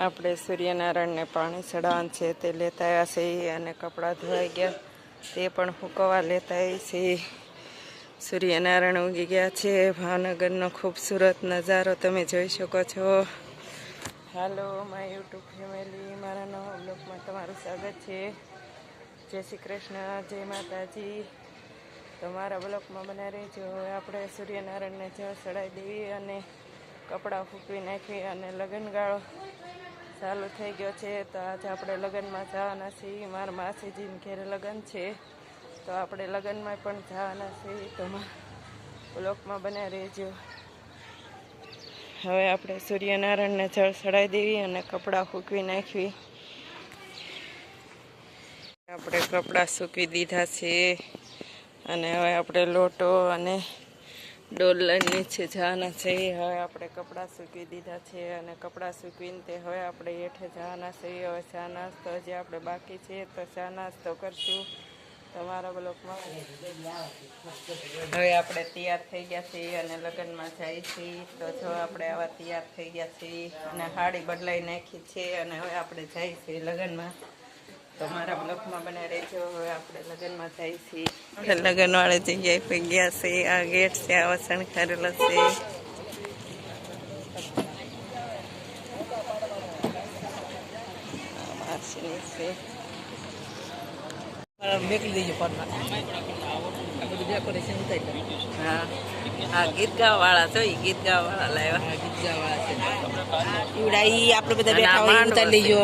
આપણે સૂર્યનારાયણને પાણી ચડાવવાનું છે તે લેતા આવ્યા છે અને કપડાં ધોવાઈ ગયા તે પણ હુકવવા લેતા આવી છે. સૂર્યનારાયણ ઉગી ગયા છે. ભાવનગરનો ખૂબસૂરત નજારો તમે જોઈ શકો છો. હાલો માય યુટ્યુબ ફેમિલી, મારા નવા બ્લોગમાં તમારું સ્વાગત છે. જય શ્રી કૃષ્ણ, જય માતાજી. તમારા બ્લોગમાં બના રહેજો. આપણે સૂર્યનારાયણને જળ ચડાવી દેવી અને કપડાં ફૂંકવી નાખવી અને લગ્નગાળો ચાલુ થઈ ગયો છે. તો આજે આપણે લગ્નમાં જવાના છીએ. મારા માસીજીને ઘેરે લગ્ન છે તો આપણે લગ્નમાં પણ જવાના છીએ. તો બ્લોગમાં બના રહેજો. હવે આપણે સૂર્યનારાયણને જળ ચડાવી દેવી અને કપડાં ફૂંકવી નાખવી. આપણે કપડાં સૂકવી દીધા છે અને હવે આપણે લોટો અને ડોલ લઈને નીચે જવાના છે. હવે આપણે કપડાં સૂકવી દીધા છે અને કપડાં સૂકવીને તે હવે આપણે હેઠે જવાના છે. હવે ચા નાસ્તો હજી આપણે બાકી છે તો ચા નાસ્તો કરશું. તમારા બ્લોકમાં હવે આપણે તૈયાર થઈ ગયા છીએ અને લગ્નમાં જઈએ છીએ. તો જો આપણે આવા તૈયાર થઈ ગયા છીએ અને સાડી બદલાઈ નાખી છે અને હવે આપણે જઈએ છીએ લગ્નમાં. તો મારા બ્લોકમાં બને રહેજો. હવે આપણે લગ્નમાં જઈએ છીએ. લગ્ન વાળી જગ્યાએ પી ગયા છે. આ ગેટ છે, આ વસણ કરેલો છે. હા, આ ગીત ગાવા વાળા છો. ગીત ગાવા વાળા લાવ્યા. ગીત ગાવા વાળા છે. આપણે બધા બેઠા હોય ઉતારી લઈજો.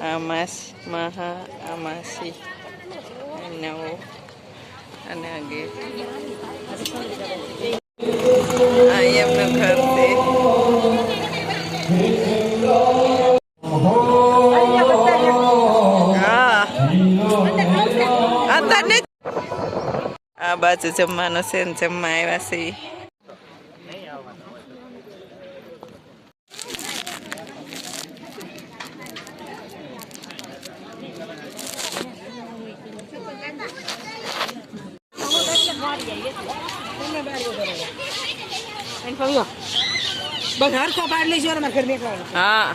આ મહા આ માસી નવો અને આ ગેટ આ એમનું ઘર છે. હા અંદર આ બાજુ જમવાનું છે ને જમવા આવ્યા છે. હા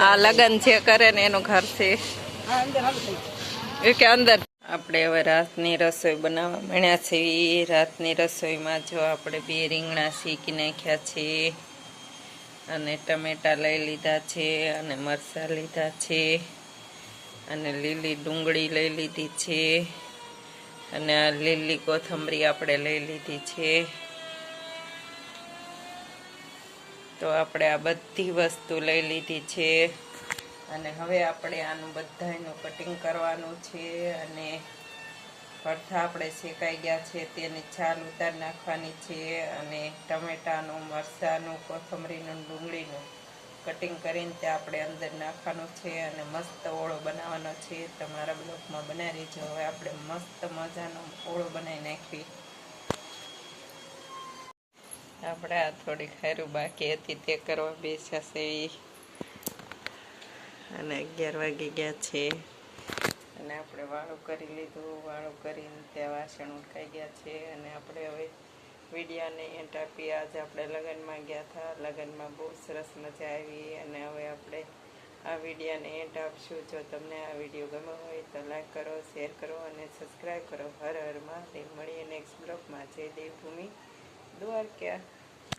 આ લગન છે કરે ને એનું ઘર છે કે અંદર. આપણે હવે રાતની રસોઈ બનાવવા માંડ્યા છીએ. રાતની રસોઈમાં જો આપણે 2 રીંગણા શેકી નાખ્યા છે અને ટમેટા લઈ લીધા છે અને મરચાં લીધા છે અને લીલી ડુંગળી લઈ લીધી છે અને આ લીલી કોથમરી આપણે લઈ લીધી છે. તો આપણે આ બધી વસ્તુ લઈ લીધી છે અને હવે આપણે આનું બધાનું કટિંગ કરવાનું છે અને ભરથા આપણે શેકાઈ ગયા છે તેની છાલ ઉતારી નાખવાની છે અને ટમેટાનું, મરચાંનું, કોથમરીનું, ડુંગળીનું કટિંગ કરીને તે આપણે અંદર નાખવાનું છે અને મસ્ત ઓળો બનાવવાનો છે. તમારા બ્લોકમાં બનાવી રહેજો. હવે આપણે મસ્ત મજાનો ઓળો બનાવી નાખવી. આપણે આ થોડી ખારું બાકી હતી તે કરવા બેસ્યા છે અને 11 વાગી ગયા છે અને આપણે વાળું કરી લીધું. વાળું કરીને ત્યાં વાસણ ઉટકાઈ ગયા છે અને આપણે હવે વિડીયાને એન્ટ આપી. આજે આપણે લગ્નમાં ગયા હતા. લગ્નમાં બહુ સરસ મજા આવી અને હવે આપણે આ વિડીયાને એન્ટ આપશું. જો તમને આ વિડીયો ગમ્યો હોય તો લાઈક કરો, શેર કરો અને સબસ્ક્રાઈબ કરો. હર હર મહાદેવ. મળીએ નેક્સ્ટ બ્લોગમાં. જય દેવભૂમિ દ્વારકા.